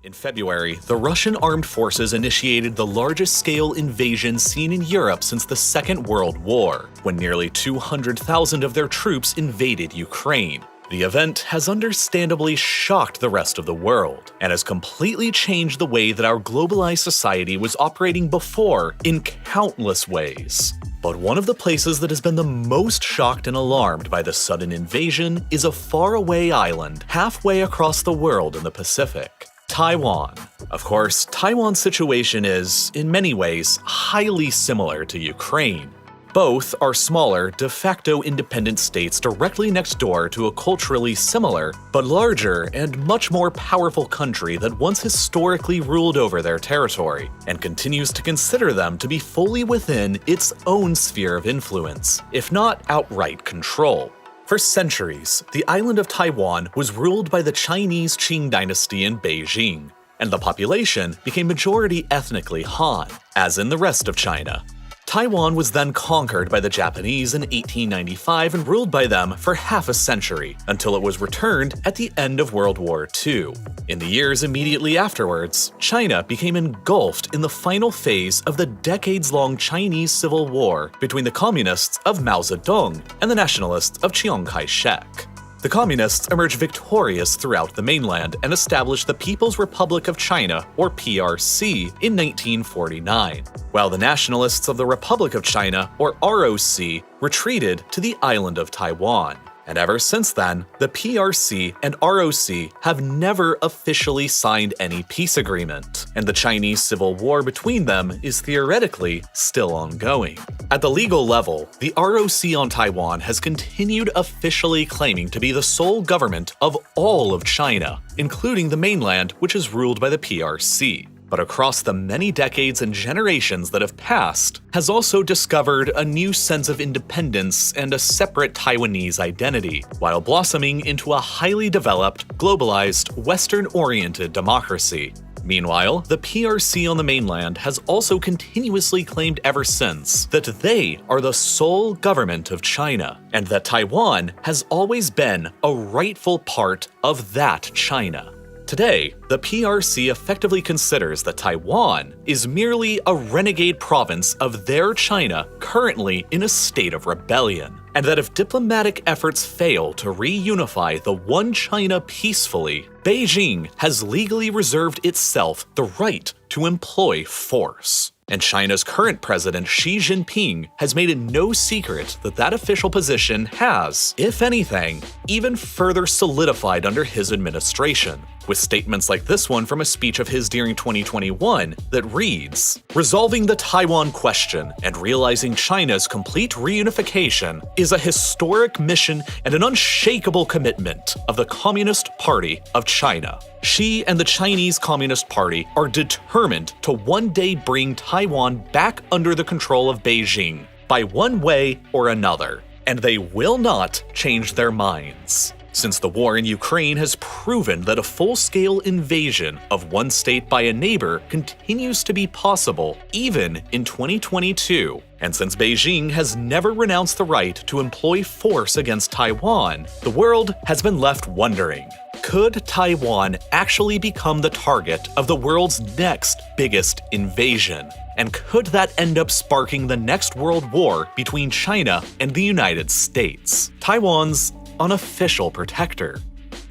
In February, the Russian armed forces initiated the largest-scale invasion seen in Europe since the Second World War, when nearly 200,000 of their troops invaded Ukraine. The event has understandably shocked the rest of the world, and has completely changed the way that our globalized society was operating before in countless ways. But one of the places that has been the most shocked and alarmed by the sudden invasion is a faraway island halfway across the world in the Pacific. Taiwan. Of course, Taiwan's situation is, in many ways, highly similar to Ukraine. Both are smaller, de facto independent states directly next door to a culturally similar, but larger and much more powerful country that once historically ruled over their territory, and continues to consider them to be fully within its own sphere of influence, if not outright control. For centuries, the island of Taiwan was ruled by the Chinese Qing dynasty in Beijing, and the population became majority ethnically Han, as in the rest of China. Taiwan was then conquered by the Japanese in 1895 and ruled by them for half a century, until it was returned at the end of World War II. In the years immediately afterwards, China became engulfed in the final phase of the decades-long Chinese Civil War between the communists of Mao Zedong and the nationalists of Chiang Kai-shek. The communists emerged victorious throughout the mainland and established the People's Republic of China, or PRC, in 1949, while the nationalists of the Republic of China, or ROC, retreated to the island of Taiwan. And ever since then, the PRC and ROC have never officially signed any peace agreement, and the Chinese Civil War between them is theoretically still ongoing. At the legal level, the ROC on Taiwan has continued officially claiming to be the sole government of all of China, including the mainland, which is ruled by the PRC. But across the many decades and generations that have passed, has also discovered a new sense of independence and a separate Taiwanese identity, while blossoming into a highly developed, globalized, Western-oriented democracy. Meanwhile, the PRC on the mainland has also continuously claimed ever since that they are the sole government of China, and that Taiwan has always been a rightful part of that China. Today, the PRC effectively considers that Taiwan is merely a renegade province of their China currently in a state of rebellion, and that if diplomatic efforts fail to reunify the one China peacefully, Beijing has legally reserved itself the right to employ force. And China's current president Xi Jinping has made it no secret that that official position has, if anything, even further solidified under his administration, with statements like this one from a speech of his during 2021 that reads, "Resolving the Taiwan question and realizing China's complete reunification is a historic mission and an unshakable commitment of the Communist Party of China. Xi and the Chinese Communist Party are determined to one day bring Taiwan back under the control of Beijing, by one way or another, and they will not change their minds." Since the war in Ukraine has proven that a full-scale invasion of one state by a neighbor continues to be possible even in 2022, and since Beijing has never renounced the right to employ force against Taiwan, the world has been left wondering, could Taiwan actually become the target of the world's next biggest invasion? And could that end up sparking the next world war between China and the United States, Taiwan's unofficial protector?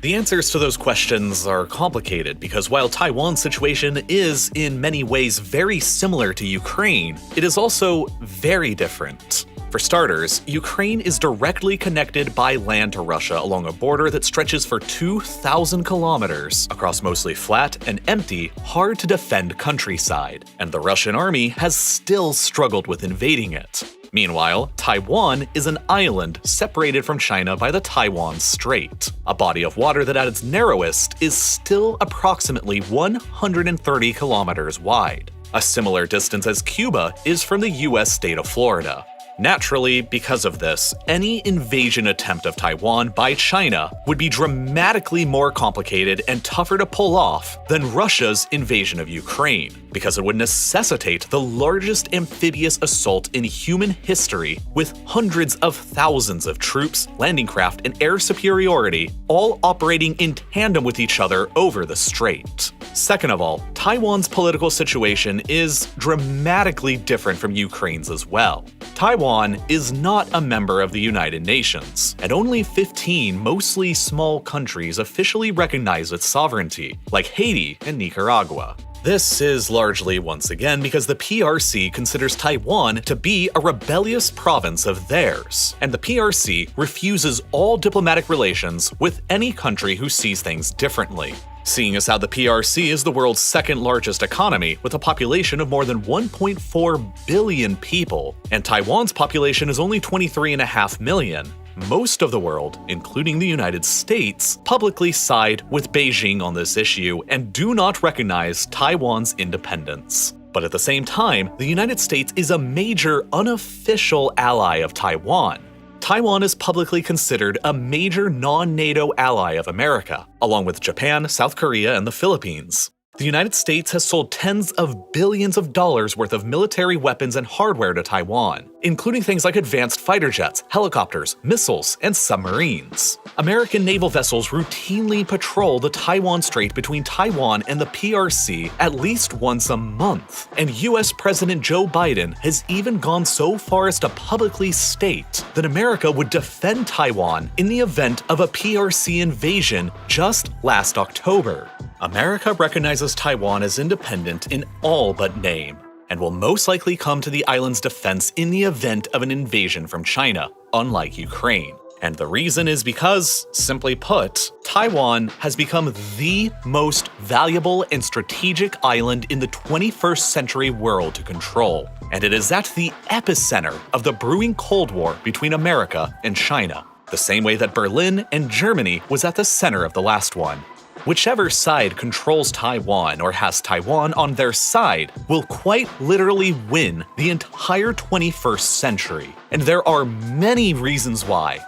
The answers to those questions are complicated because while Taiwan's situation is in many ways very similar to Ukraine, it is also very different. For starters, Ukraine is directly connected by land to Russia along a border that stretches for 2,000 kilometers across mostly flat and empty, hard-to-defend countryside, and the Russian army has still struggled with invading it. Meanwhile, Taiwan is an island separated from China by the Taiwan Strait, a body of water that at its narrowest is still approximately 130 kilometers wide, a similar distance as Cuba is from the US state of Florida. Naturally, because of this, any invasion attempt of Taiwan by China would be dramatically more complicated and tougher to pull off than Russia's invasion of Ukraine. because it would necessitate the largest amphibious assault in human history, with hundreds of thousands of troops, landing craft, and air superiority all operating in tandem with each other over the strait. Second of all, Taiwan's political situation is dramatically different from Ukraine's as well. Taiwan is not a member of the United Nations, and only 15 mostly small countries officially recognize its sovereignty, like Haiti and Nicaragua. This is largely, once again, because the PRC considers Taiwan to be a rebellious province of theirs, and the PRC refuses all diplomatic relations with any country who sees things differently. Seeing as how the PRC is the world's second largest economy with a population of more than 1.4 billion people, and Taiwan's population is only 23.5 million, most of the world, including the United States, publicly side with Beijing on this issue and do not recognize Taiwan's independence. But at the same time, the United States is a major unofficial ally of Taiwan. Taiwan is publicly considered a major non-NATO ally of America, along with Japan, South Korea, and the Philippines. The United States has sold tens of billions of dollars worth of military weapons and hardware to Taiwan, including things like advanced fighter jets, helicopters, missiles, and submarines. American naval vessels routinely patrol the Taiwan Strait between Taiwan and the PRC at least once a month, and US President Joe Biden has even gone so far as to publicly state that America would defend Taiwan in the event of a PRC invasion just last October. America recognizes Taiwan as independent in all but name, and will most likely come to the island's defense in the event of an invasion from China, unlike Ukraine. And the reason is because, simply put, Taiwan has become the most valuable and strategic island in the 21st century world to control, and it is at the epicenter of the brewing Cold War between America and China, the same way that Berlin and Germany was at the center of the last one. Whichever side controls Taiwan or has Taiwan on their side will quite literally win the entire 21st century, and there are many reasons why.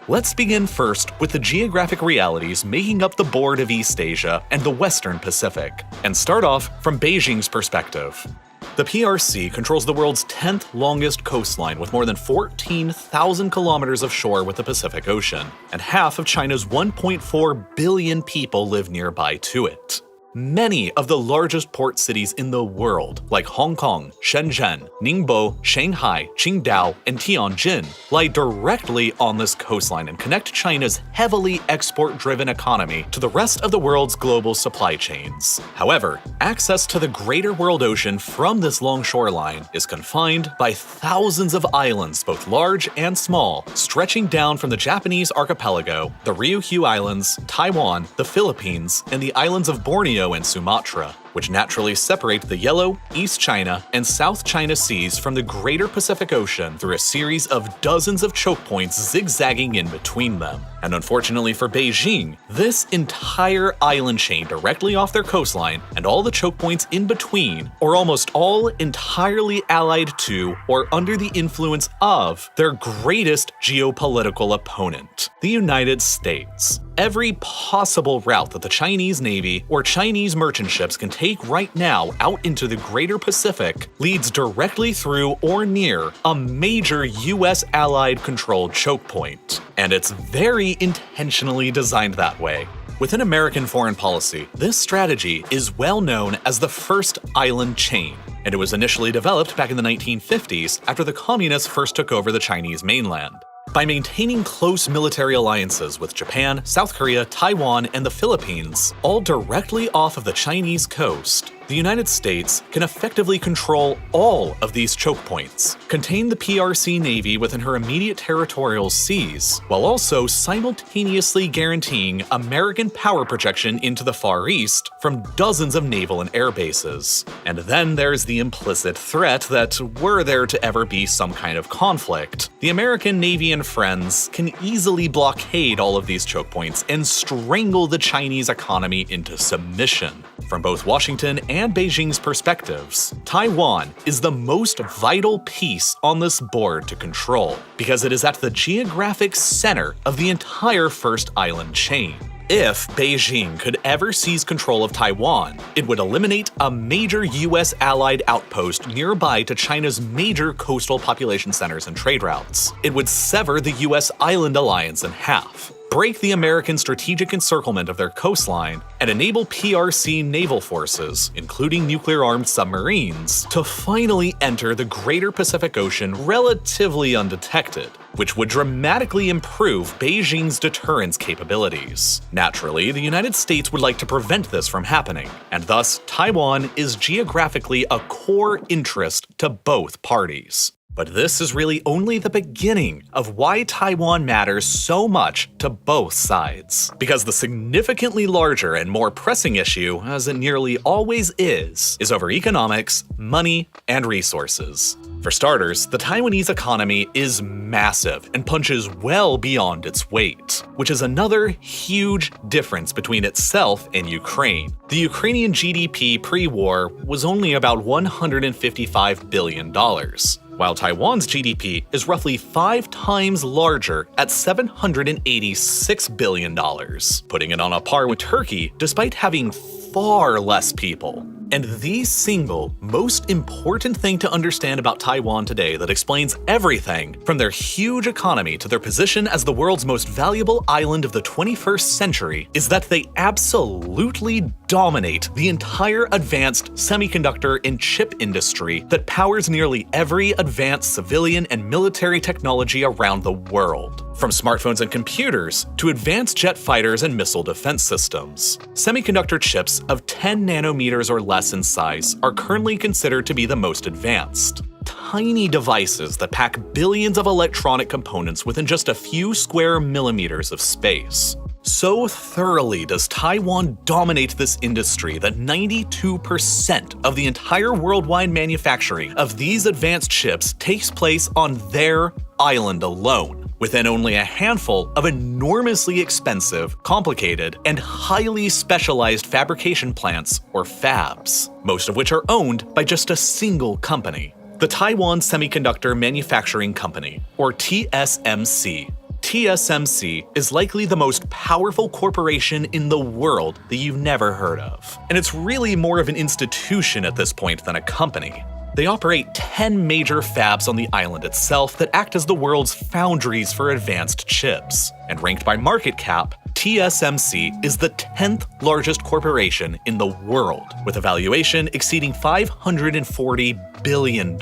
Let's begin first with the geographic realities making up the board of East Asia and the Western Pacific, and start off from Beijing's perspective. The PRC controls the world's 10th longest coastline with more than 14,000 kilometers of shore with the Pacific Ocean, and half of China's 1.4 billion people live nearby to it. Many of the largest port cities in the world, like Hong Kong, Shenzhen, Ningbo, Shanghai, Qingdao, and Tianjin, lie directly on this coastline and connect China's heavily export-driven economy to the rest of the world's global supply chains. However, access to the greater world ocean from this long shoreline is confined by thousands of islands, both large and small, stretching down from the Japanese archipelago, the Ryukyu Islands, Taiwan, the Philippines, and the islands of Borneo and Sumatra, which naturally separate the Yellow, East China, and South China Seas from the greater Pacific Ocean through a series of dozens of choke points zigzagging in between them. And unfortunately for Beijing, this entire island chain directly off their coastline and all the choke points in between are almost all entirely allied to or under the influence of their greatest geopolitical opponent, the United States. Every possible route that the Chinese Navy or Chinese merchant ships can take right now out into the greater Pacific leads directly through or near a major US allied controlled choke point. And it's very intentionally designed that way. Within American foreign policy, this strategy is well known as the First Island Chain, and it was initially developed back in the 1950s after the communists first took over the Chinese mainland. By maintaining close military alliances with Japan, South Korea, Taiwan, and the Philippines, all directly off of the Chinese coast, the United States can effectively control all of these choke points, contain the PRC Navy within her immediate territorial seas, while also simultaneously guaranteeing American power projection into the Far East from dozens of naval and air bases. And then there's the implicit threat that were there to ever be some kind of conflict, the American Navy and friends can easily blockade all of these choke points and strangle the Chinese economy into submission. From both Washington and Beijing's perspectives, Taiwan is the most vital piece on this board to control, because it is at the geographic center of the entire First Island Chain. If Beijing could ever seize control of Taiwan, it would eliminate a major US allied outpost nearby to China's major coastal population centers and trade routes. It would sever the US island alliance in half, break the American strategic encirclement of their coastline, and enable PRC naval forces, including nuclear-armed submarines, to finally enter the greater Pacific Ocean relatively undetected, which would dramatically improve Beijing's deterrence capabilities. Naturally, the United States would like to prevent this from happening, and thus Taiwan is geographically a core interest to both parties. But this is really only the beginning of why Taiwan matters so much to both sides. Because the significantly larger and more pressing issue, as it nearly always is over economics, money, and resources. For starters, the Taiwanese economy is massive and punches well beyond its weight, which is another huge difference between itself and Ukraine. The Ukrainian GDP pre-war was only about $155 billion. While Taiwan's GDP is roughly 5 times larger at $786 billion, putting it on a par with Turkey despite having far less people. And the single most important thing to understand about Taiwan today that explains everything from their huge economy to their position as the world's most valuable island of the 21st century is that they absolutely dominate the entire advanced semiconductor and chip industry that powers nearly every advanced civilian and military technology around the world. From smartphones and computers to advanced jet fighters and missile defense systems. Semiconductor chips of 10 nanometers or less in size are currently considered to be the most advanced. Tiny devices that pack billions of electronic components within just a few square millimeters of space. So thoroughly does Taiwan dominate this industry that 92% of the entire worldwide manufacturing of these advanced chips takes place on their island alone, within only a handful of enormously expensive, complicated, and highly specialized fabrication plants or fabs, most of which are owned by just a single company, the Taiwan Semiconductor Manufacturing Company, or TSMC. TSMC is likely the most powerful corporation in the world that you've never heard of. And it's really more of an institution at this point than a company. They operate 10 major fabs on the island itself that act as the world's foundries for advanced chips. And ranked by market cap, TSMC is the 10th largest corporation in the world, with a valuation exceeding $540 billion,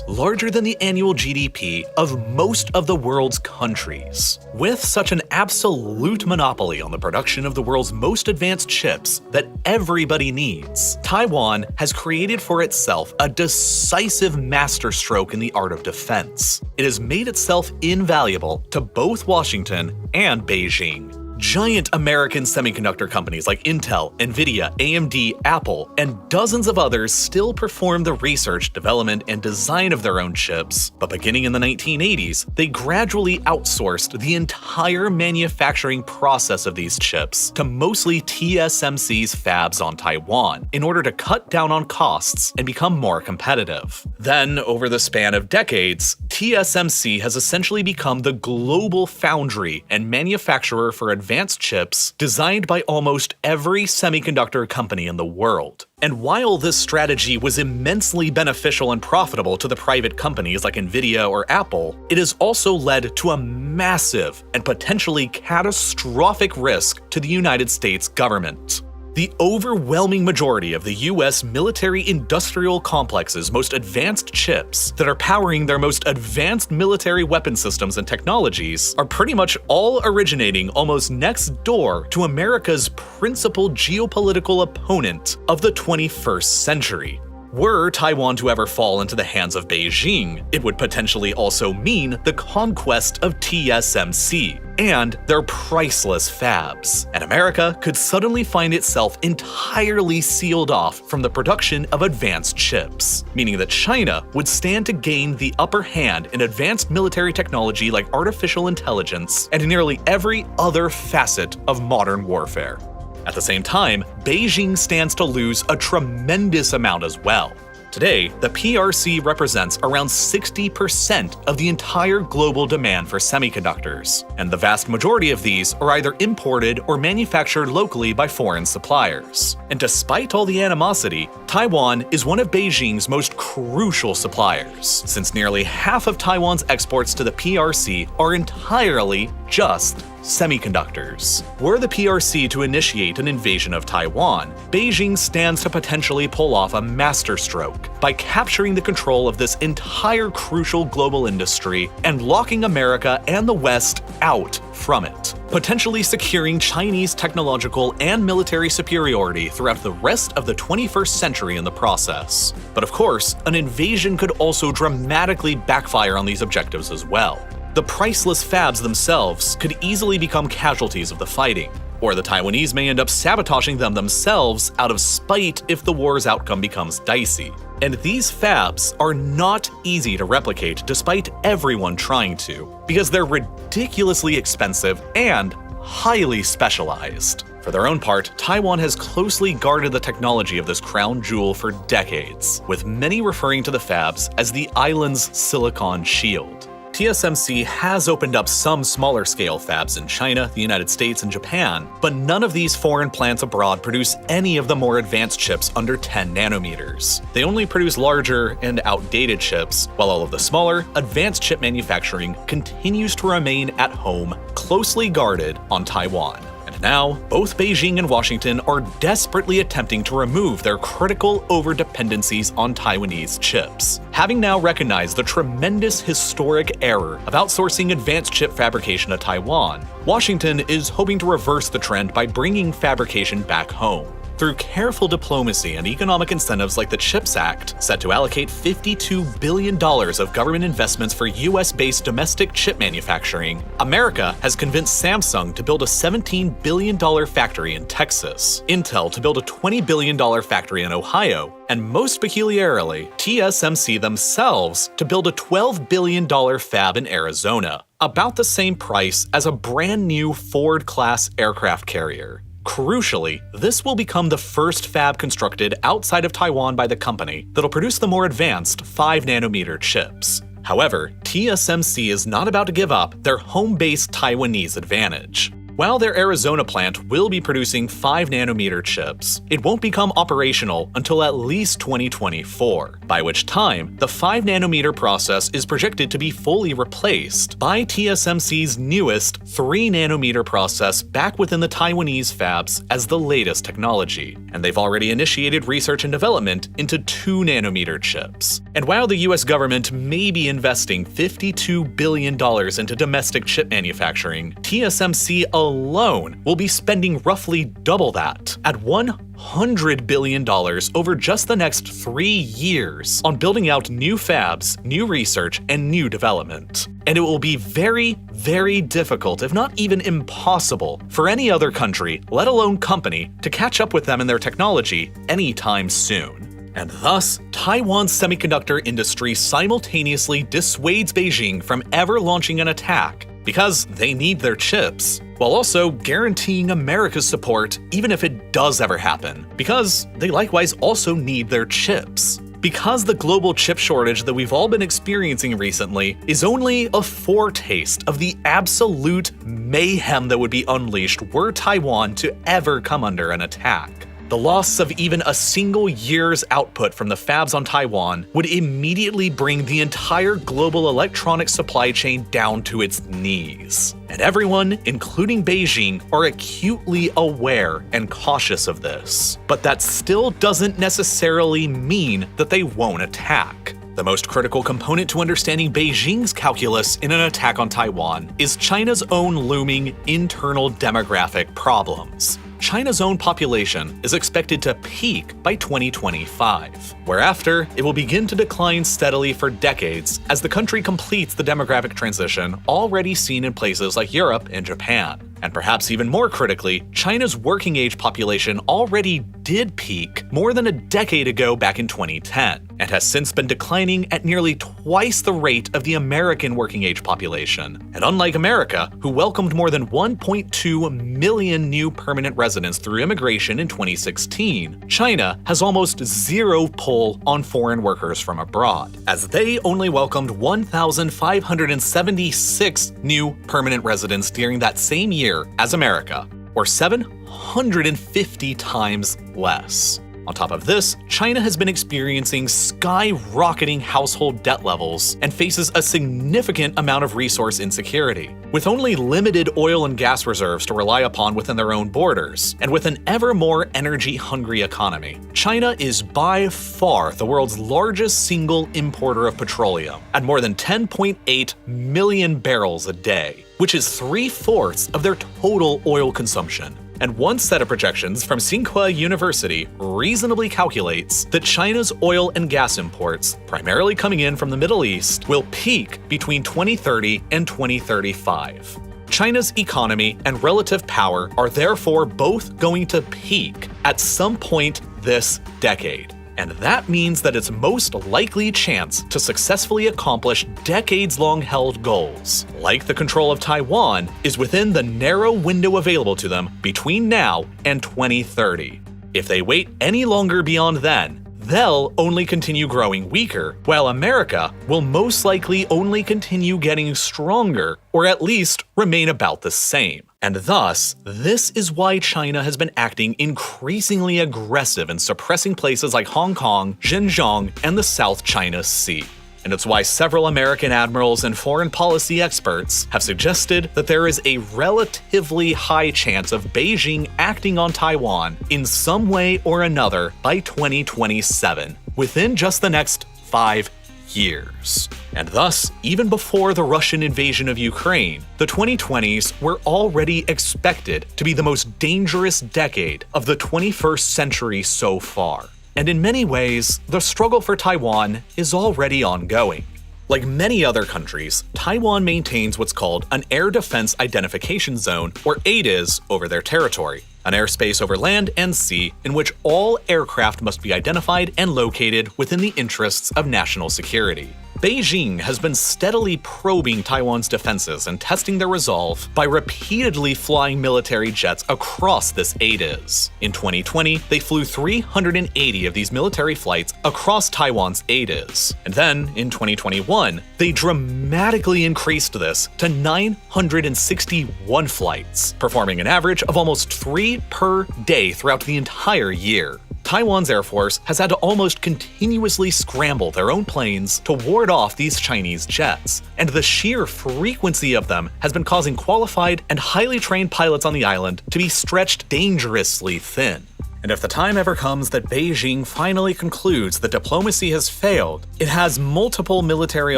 larger than the annual GDP of most of the world's countries. With such an absolute monopoly on the production of the world's most advanced chips that everybody needs, Taiwan has created for itself a decisive masterstroke in the art of defense. It has made itself invaluable to both Washington and Beijing. Giant American semiconductor companies like Intel, Nvidia, AMD, Apple, and dozens of others still perform the research, development, and design of their own chips, but beginning in the 1980s, they gradually outsourced the entire manufacturing process of these chips to mostly TSMC's fabs on Taiwan in order to cut down on costs and become more competitive. Then, over the span of decades, TSMC has essentially become the global foundry and manufacturer for advanced chips designed by almost every semiconductor company in the world. And while this strategy was immensely beneficial and profitable to the private companies like Nvidia or Apple, it has also led to a massive and potentially catastrophic risk to the United States government. The overwhelming majority of the US military-industrial complex's most advanced chips that are powering their most advanced military weapon systems and technologies are pretty much all originating almost next door to America's principal geopolitical opponent of the 21st century. Were Taiwan to ever fall into the hands of Beijing, it would potentially also mean the conquest of TSMC and their priceless fabs, and America could suddenly find itself entirely sealed off from the production of advanced chips, meaning that China would stand to gain the upper hand in advanced military technology like artificial intelligence and nearly every other facet of modern warfare. At the same time, Beijing stands to lose a tremendous amount as well. Today, the PRC represents around 60% of the entire global demand for semiconductors, and the vast majority of these are either imported or manufactured locally by foreign suppliers. And despite all the animosity, Taiwan is one of Beijing's most crucial suppliers, since nearly half of Taiwan's exports to the PRC are entirely just semiconductors. Were the PRC to initiate an invasion of Taiwan, Beijing stands to potentially pull off a masterstroke by capturing the control of this entire crucial global industry and locking America and the West out from it, potentially securing Chinese technological and military superiority throughout the rest of the 21st century in the process. But of course, an invasion could also dramatically backfire on these objectives as well. The priceless fabs themselves could easily become casualties of the fighting, or the Taiwanese may end up sabotaging them themselves out of spite if the war's outcome becomes dicey. And these fabs are not easy to replicate despite everyone trying to, because they're ridiculously expensive and highly specialized. For their own part, Taiwan has closely guarded the technology of this crown jewel for decades, with many referring to the fabs as the island's silicon shield. TSMC has opened up some smaller-scale fabs in China, the United States, and Japan, but none of these foreign plants abroad produce any of the more advanced chips under 10 nanometers. They only produce larger and outdated chips, while all of the smaller, advanced chip manufacturing continues to remain at home, closely guarded on Taiwan. Now, both Beijing and Washington are desperately attempting to remove their critical overdependencies on Taiwanese chips. Having now recognized the tremendous historic error of outsourcing advanced chip fabrication to Taiwan, Washington is hoping to reverse the trend by bringing fabrication back home. Through careful diplomacy and economic incentives like the CHIPS Act, set to allocate $52 billion of government investments for US-based domestic chip manufacturing, America has convinced Samsung to build a $17 billion factory in Texas, Intel to build a $20 billion factory in Ohio, and most peculiarly, TSMC themselves to build a $12 billion fab in Arizona, about the same price as a brand new Ford-class aircraft carrier. Crucially, this will become the first fab constructed outside of Taiwan by the company that'll produce the more advanced 5nm chips. However, TSMC is not about to give up their home-based Taiwanese advantage. While their Arizona plant will be producing 5nm chips, it won't become operational until at least 2024, by which time the 5nm process is projected to be fully replaced by TSMC's newest 3nm process back within the Taiwanese fabs as the latest technology. And they've already initiated research and development into 2nm chips. And while the US government may be investing $52 billion into domestic chip manufacturing, TSMC alone will be spending roughly double that, at $100 billion over just the next 3 years on building out new fabs, new research, and new development. And it will be very, very difficult, if not even impossible, for any other country, let alone company, to catch up with them in their technology anytime soon. And thus, Taiwan's semiconductor industry simultaneously dissuades Beijing from ever launching an attack because they need their chips, while also guaranteeing America's support even if it does ever happen, because they likewise also need their chips. Because the global chip shortage that we've all been experiencing recently is only a foretaste of the absolute mayhem that would be unleashed were Taiwan to ever come under an attack. The loss of even a single year's output from the fabs on Taiwan would immediately bring the entire global electronic supply chain down to its knees. And everyone, including Beijing, are acutely aware and cautious of this. But that still doesn't necessarily mean that they won't attack. The most critical component to understanding Beijing's calculus in an attack on Taiwan is China's own looming internal demographic problems. China's own population is expected to peak by 2025, whereafter it will begin to decline steadily for decades as the country completes the demographic transition already seen in places like Europe and Japan. And perhaps even more critically, China's working age population already did peak more than a decade ago back in 2010. and has since been declining at nearly twice the rate of the American working-age population. And unlike America, who welcomed more than 1.2 million new permanent residents through immigration in 2016, China has almost zero pull on foreign workers from abroad, as they only welcomed 1,576 new permanent residents during that same year as America, or 750 times less. On top of this, China has been experiencing skyrocketing household debt levels and faces a significant amount of resource insecurity. With only limited oil and gas reserves to rely upon within their own borders, and with an ever more energy-hungry economy, China is by far the world's largest single importer of petroleum, at more than 10.8 million barrels a day, which is 3/4 of their total oil consumption. And one set of projections from Tsinghua University reasonably calculates that China's oil and gas imports, primarily coming in from the Middle East, will peak between 2030 and 2035. China's economy and relative power are therefore both going to peak at some point this decade. And that means that its most likely chance to successfully accomplish decades-long held goals, like the control of Taiwan, is within the narrow window available to them between now and 2030. If they wait any longer beyond then, they'll only continue growing weaker, while America will most likely only continue getting stronger, or at least remain about the same. And thus, this is why China has been acting increasingly aggressive in suppressing places like Hong Kong, Xinjiang, and the South China Sea. And it's why several American admirals and foreign policy experts have suggested that there is a relatively high chance of Beijing acting on Taiwan in some way or another by 2027, within just the next 5 years. And thus, even before the Russian invasion of Ukraine, the 2020s were already expected to be the most dangerous decade of the 21st century so far. And in many ways, the struggle for Taiwan is already ongoing. Like many other countries, Taiwan maintains what's called an Air Defense Identification Zone, or ADIZ, over their territory, an airspace over land and sea in which all aircraft must be identified and located within the interests of national security. Beijing has been steadily probing Taiwan's defenses and testing their resolve by repeatedly flying military jets across this ADIZ. In 2020, they flew 380 of these military flights across Taiwan's ADIZ. And then, in 2021, they dramatically increased this to 961 flights, performing an average of almost 3 per day throughout the entire year. Taiwan's Air Force has had to almost continuously scramble their own planes to ward off these Chinese jets, and the sheer frequency of them has been causing qualified and highly trained pilots on the island to be stretched dangerously thin. And if the time ever comes that Beijing finally concludes that diplomacy has failed, it has multiple military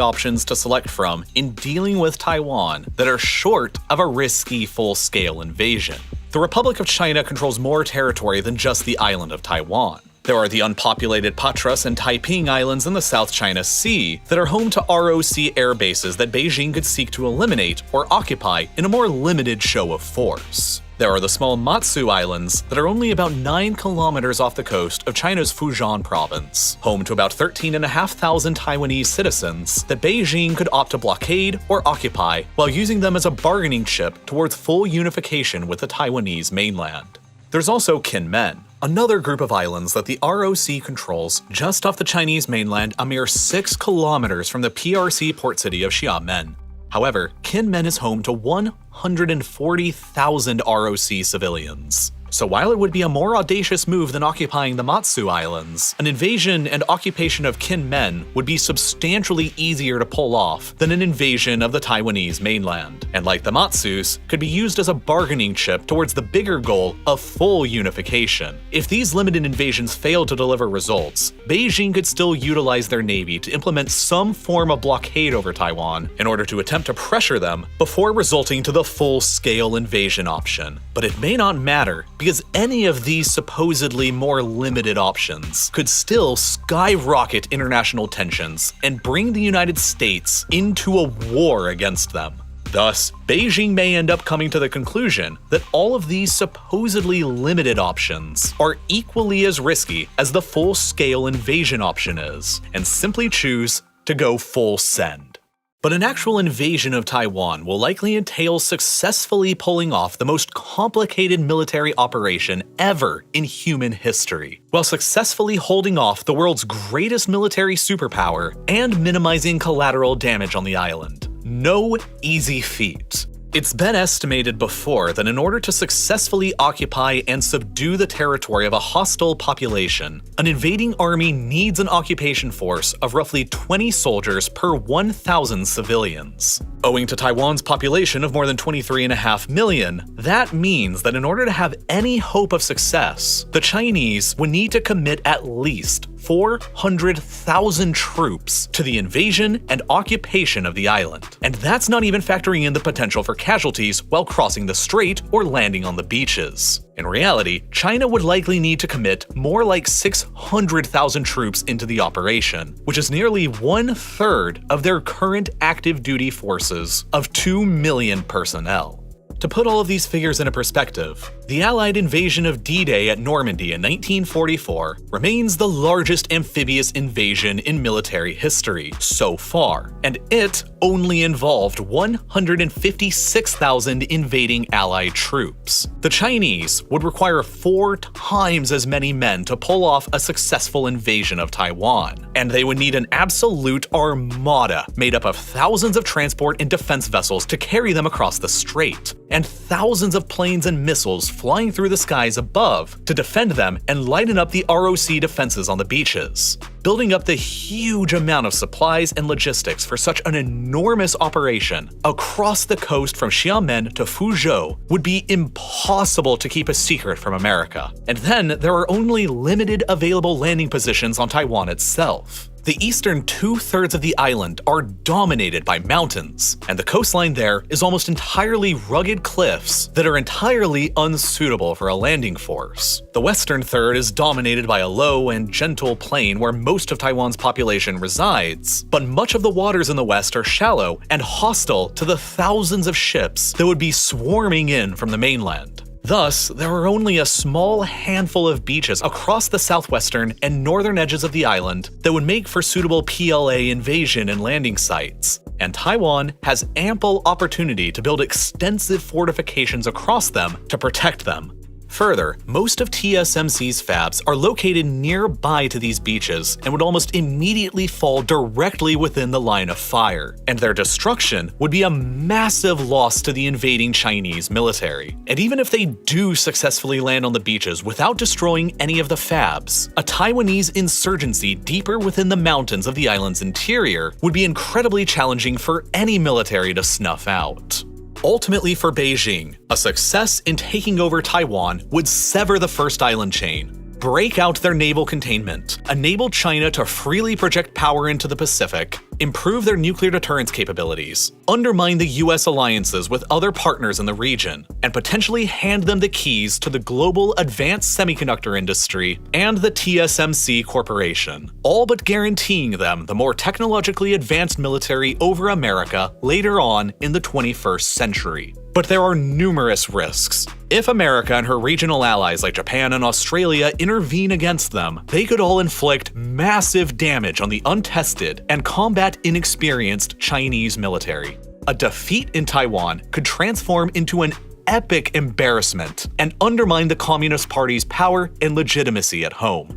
options to select from in dealing with Taiwan that are short of a risky full-scale invasion. The Republic of China controls more territory than just the island of Taiwan. There are the unpopulated Patras and Taiping Islands in the South China Sea that are home to ROC air bases that Beijing could seek to eliminate or occupy in a more limited show of force. There are the small Matsu Islands that are only about 9 kilometers off the coast of China's Fujian province, home to about 13,500 Taiwanese citizens that Beijing could opt to blockade or occupy while using them as a bargaining chip towards full unification with the Taiwanese mainland. There's also Kinmen, another group of islands that the ROC controls just off the Chinese mainland a mere 6 kilometers from the PRC port city of Xiamen. However, Kinmen is home to 140,000 ROC civilians. So while it would be a more audacious move than occupying the Matsu Islands, an invasion and occupation of Kinmen would be substantially easier to pull off than an invasion of the Taiwanese mainland, and like the Matsus, could be used as a bargaining chip towards the bigger goal of full unification. If these limited invasions fail to deliver results, Beijing could still utilize their navy to implement some form of blockade over Taiwan in order to attempt to pressure them before resulting to the full-scale invasion option. But it may not matter, because any of these supposedly more limited options could still skyrocket international tensions and bring the United States into a war against them. Thus, Beijing may end up coming to the conclusion that all of these supposedly limited options are equally as risky as the full-scale invasion option is, and simply choose to go full send. But an actual invasion of Taiwan will likely entail successfully pulling off the most complicated military operation ever in human history, while successfully holding off the world's greatest military superpower and minimizing collateral damage on the island. No easy feat. It's been estimated before that in order to successfully occupy and subdue the territory of a hostile population, an invading army needs an occupation force of roughly 20 soldiers per 1,000 civilians. Owing to Taiwan's population of more than 23.5 million, that means that in order to have any hope of success, the Chinese would need to commit at least 400,000 troops to the invasion and occupation of the island. And that's not even factoring in the potential for casualties while crossing the strait or landing on the beaches. In reality, China would likely need to commit more like 600,000 troops into the operation, which is nearly 1/3 of their current active duty forces of 2 million personnel. To put all of these figures into perspective, the Allied invasion of D-Day at Normandy in 1944 remains the largest amphibious invasion in military history so far, and it only involved 156,000 invading Allied troops. The Chinese would require 4 times as many men to pull off a successful invasion of Taiwan, and they would need an absolute armada made up of thousands of transport and defense vessels to carry them across the strait, and thousands of planes and missiles flying through the skies above to defend them and lighten up the ROC defenses on the beaches. Building up the huge amount of supplies and logistics for such an enormous operation across the coast from Xiamen to Fuzhou would be impossible to keep a secret from America. And then there are only limited available landing positions on Taiwan itself. The eastern 2/3 of the island are dominated by mountains, and the coastline there is almost entirely rugged cliffs that are entirely unsuitable for a landing force. The western third is dominated by a low and gentle plain where most of Taiwan's population resides, but much of the waters in the west are shallow and hostile to the thousands of ships that would be swarming in from the mainland. Thus, there are only a small handful of beaches across the southwestern and northern edges of the island that would make for suitable PLA invasion and landing sites, and Taiwan has ample opportunity to build extensive fortifications across them to protect them. Further, most of TSMC's fabs are located nearby to these beaches and would almost immediately fall directly within the line of fire, and their destruction would be a massive loss to the invading Chinese military. And even if they do successfully land on the beaches without destroying any of the fabs, a Taiwanese insurgency deeper within the mountains of the island's interior would be incredibly challenging for any military to snuff out. Ultimately for Beijing, a success in taking over Taiwan would sever the first island chain, break out their naval containment, enable China to freely project power into the Pacific, improve their nuclear deterrence capabilities, undermine the US alliances with other partners in the region, and potentially hand them the keys to the global advanced semiconductor industry and the TSMC Corporation, all but guaranteeing them the more technologically advanced military over America later on in the 21st century. But there are numerous risks. If America and her regional allies like Japan and Australia intervene against them, they could all inflict massive damage on the untested and combat-inexperienced Chinese military. A defeat in Taiwan could transform into an epic embarrassment and undermine the Communist Party's power and legitimacy at home.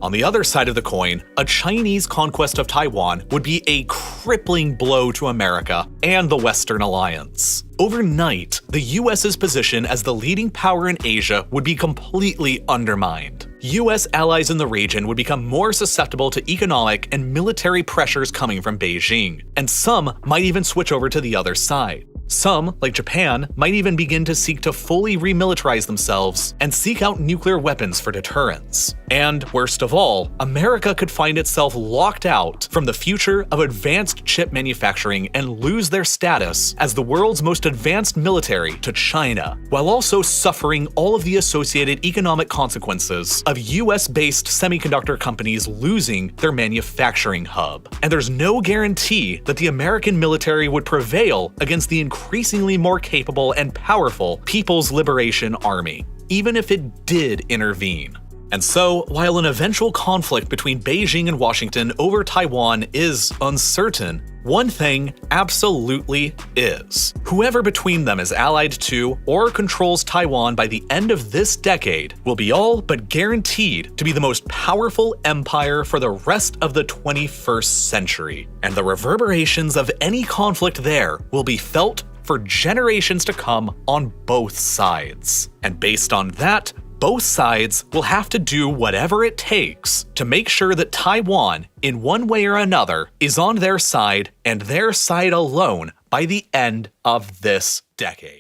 On the other side of the coin, a Chinese conquest of Taiwan would be a crippling blow to America and the Western alliance. Overnight, the US's position as the leading power in Asia would be completely undermined. US allies in the region would become more susceptible to economic and military pressures coming from Beijing, and some might even switch over to the other side. Some, like Japan, might even begin to seek to fully remilitarize themselves and seek out nuclear weapons for deterrence. And, worst of all, America could find itself locked out from the future of advanced chip manufacturing and lose their status as the world's most advanced military to China, while also suffering all of the associated economic consequences of US-based semiconductor companies losing their manufacturing hub. And there's no guarantee that the American military would prevail against the incredible increasingly more capable and powerful People's Liberation Army, even if it did intervene. And so, while an eventual conflict between Beijing and Washington over Taiwan is uncertain, one thing absolutely is. Whoever between them is allied to or controls Taiwan by the end of this decade will be all but guaranteed to be the most powerful empire for the rest of the 21st century. And the reverberations of any conflict there will be felt for generations to come on both sides. And based on that, both sides will have to do whatever it takes to make sure that Taiwan, in one way or another, is on their side and their side alone by the end of this decade.